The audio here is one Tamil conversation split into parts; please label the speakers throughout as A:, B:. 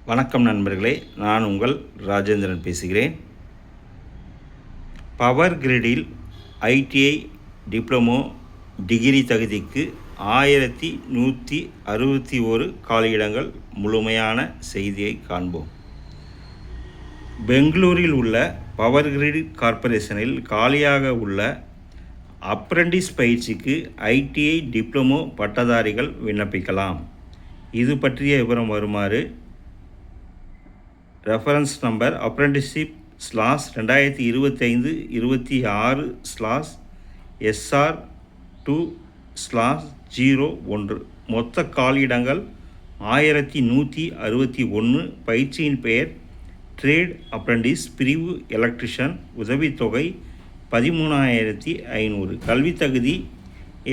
A: வணக்கம் நண்பர்களே, நான் உங்கள் ராஜேந்திரன் பேசுகிறேன். Power griddle ITI diploma degree தகுதிக்கு 1161 காலியிடங்கள். முழுமையான செய்தியை காண்போம். பெங்களூரில் உள்ள பவர் கிரிட் கார்ப்பரேஷனில் காலியாக உள்ள அப்ரெண்டிஸ் பயிற்சிக்கு ஐடிஐ டிப்ளமோ பட்டதாரிகள் விண்ணப்பிக்கலாம். இது பற்றிய விவரம் வருமாறு: ரெஃபரன்ஸ் நம்பர் apprenticeship/2025/SR2/01. மொத்த காலியிடங்கள் 1161. பயிற்சியின் பெயர் ட்ரேட் அப்ரெண்டிஸ், பிரிவு எலக்ட்ரிஷியன். உதவித்தொகை 13,500. கல்வித் தகுதி: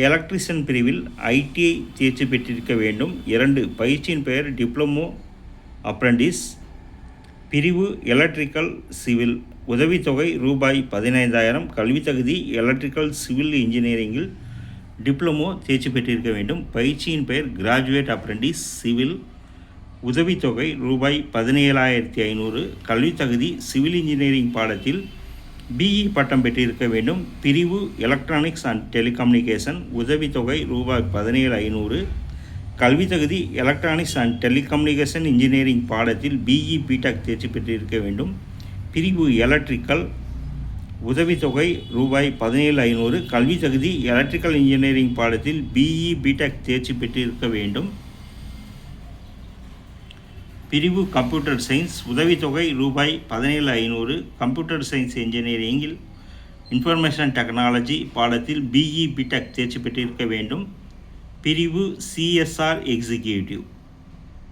A: எலக்ட்ரிஷியன் பிரிவில் ஐடிஐ தேர்ச்சி பெற்றிருக்க வேண்டும். 2. பயிற்சியின் பெயர் டிப்ளமோ அப்ரெண்டிஸ், பிரிவு எலக்ட்ரிக்கல் சிவில். உதவித்தொகை ரூபாய் 15,000. கல்வித் தகுதி: எலக்ட்ரிக்கல் சிவில் இன்ஜினியரிங்கில் டிப்ளமோ தேர்ச்சி பெற்றிருக்க வேண்டும். பயிற்சியின் பெயர் கிராஜுவேட் அப்ரெண்டிஸ் சிவில். உதவித்தொகை ரூபாய் 17,500. கல்வித் தகுதி: சிவில் இன்ஜினியரிங் பாடத்தில் பிஇ பட்டம் பெற்றிருக்க வேண்டும். பிரிவு எலக்ட்ரானிக்ஸ் அண்ட் டெலிகம்யூனிகேஷன். உதவித்தொகை ரூபாய் 17,500. கல்வித் தகுதி: எலக்ட்ரானிக்ஸ் அண்ட் டெலிகம்யூனிகேஷன் இன்ஜினியரிங் பாடத்தில் பிஇ பிடெக் தேர்ச்சி பெற்றிருக்க வேண்டும். பிரிவு எலக்ட்ரிக்கல். உதவித்தொகை ரூபாய் 17,500. கல்வித் தகுதி: எலக்ட்ரிக்கல் இன்ஜினியரிங் பாடத்தில் பிஇ பிடெக் தேர்ச்சி பெற்றிருக்க வேண்டும். பிரிவு கம்ப்யூட்டர் சயின்ஸ். உதவித்தொகை ரூபாய் 17,500. கம்ப்யூட்டர் சயின்ஸ் இன்ஜினியரிங்கில் இன்ஃபர்மேஷன் டெக்னாலஜி பாடத்தில் பிஇ பிடெக் தேர்ச்சி பெற்றிருக்க வேண்டும். பிரிவு சிஎஸ்ஆர் எக்ஸிக்யூட்டிவ்.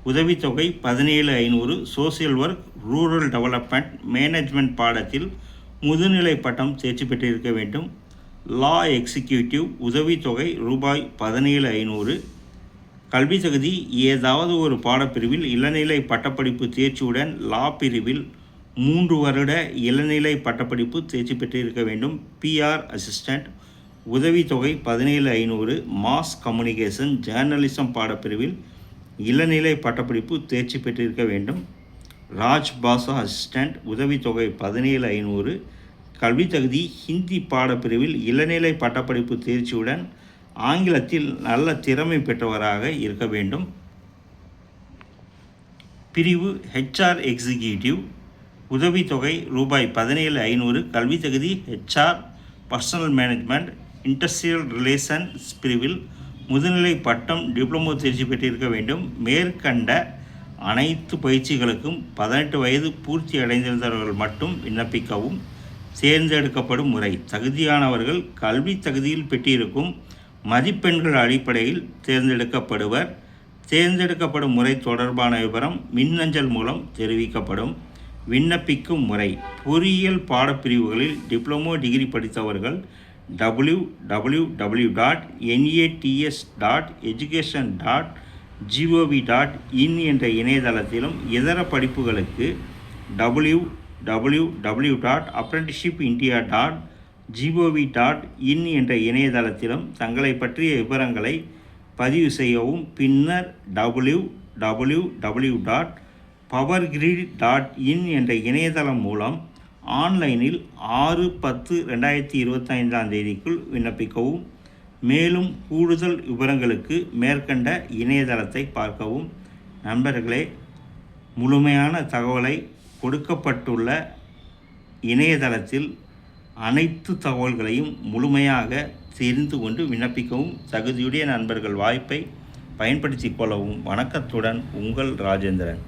A: உதவித்தொகை 17,500. Social work, rural development management பாடத்தில் முதுநிலை பட்டம் தேர்ச்சி பெற்றிருக்க வேண்டும். லா எக்ஸிக்யூட்டிவ். உதவித்தொகை ரூபாய் 17,500. கல்வித் தகுதி: ஏதாவது ஒரு பாடப்பிரிவில் இளநிலை பட்டப்படிப்பு தேர்ச்சியுடன் லா பிரிவில் 3 வருட இளநிலை பட்டப்படிப்பு தேர்ச்சி பெற்றிருக்க வேண்டும். PR assistant. உதவித்தொகை 17,500. மாஸ் கம்யூனிகேஷன் ஜேர்னலிசம் பாடப்பிரிவில் இளநிலை பட்டப்படிப்பு தேர்ச்சி பெற்றிருக்க வேண்டும். ராஜ் பாஷா அசிஸ்டண்ட். உதவித்தொகை 17,500. கல்வித் தகுதி: ஹிந்தி பாடப்பிரிவில் இளநிலை பட்டப்படிப்பு தேர்ச்சியுடன் ஆங்கிலத்தில் நல்ல திறமை பெற்றவராக இருக்க வேண்டும். பிரிவு ஹெச்ஆர் எக்ஸிக்யூட்டிவ். உதவித்தொகை ரூபாய் 17,500. கல்வித் தகுதி: HR, personal management, industrial relations பிரிவில் முதுநிலை பட்டம் டிப்ளமோ தேர்ச்சி பெற்றிருக்க வேண்டும். மேற்கண்ட அனைத்து பயிற்சிகளுக்கும் 18 வயது பூர்த்தி அடைந்திருந்தவர்கள் மட்டும் விண்ணப்பிக்கவும். தேர்ந்தெடுக்கப்படும் முறை: தகுதியானவர்கள் கல்வித் தகுதியில் பெற்றிருக்கும் மதிப்பெண்கள் அடிப்படையில் தேர்ந்தெடுக்கப்படுவர். தேர்ந்தெடுக்கப்படும் முறை தொடர்பான விவரம் மின்னஞ்சல் மூலம் தெரிவிக்கப்படும். விண்ணப்பிக்கும் முறை: பொறியியல் பாடப்பிரிவுகளில் டிப்ளமோ டிகிரி படித்தவர்கள் www.nats.education.gov.in என்ற இணையதளத்திலும், இதர படிப்புகளுக்கு www.apprenticeshipindia.gov.in என்ற இணையதளத்திலும் தங்களை பற்றிய விவரங்களை பதிவு செய்யவும். பின்னர் www.powergrid.in என்ற இணையதளம் மூலம் ஆன்லைனில் 6/10/2025 விண்ணப்பிக்கவும். மேலும் கூடுதல் விவரங்களுக்கு மேற்கண்ட இணையதளத்தை பார்க்கவும். நண்பர்களே, முழுமையான தகவலை கொடுக்கப்பட்டுள்ள இணையதளத்தில் அனைத்து தகவல்களையும் முழுமையாக தெரிந்து கொண்டு விண்ணப்பிக்கவும். தகுதியுடைய நண்பர்கள் வாய்ப்பை பயன்படுத்திக் கொள்ளவும். வணக்கத்துடன் உங்கள் ராஜேந்திரன்.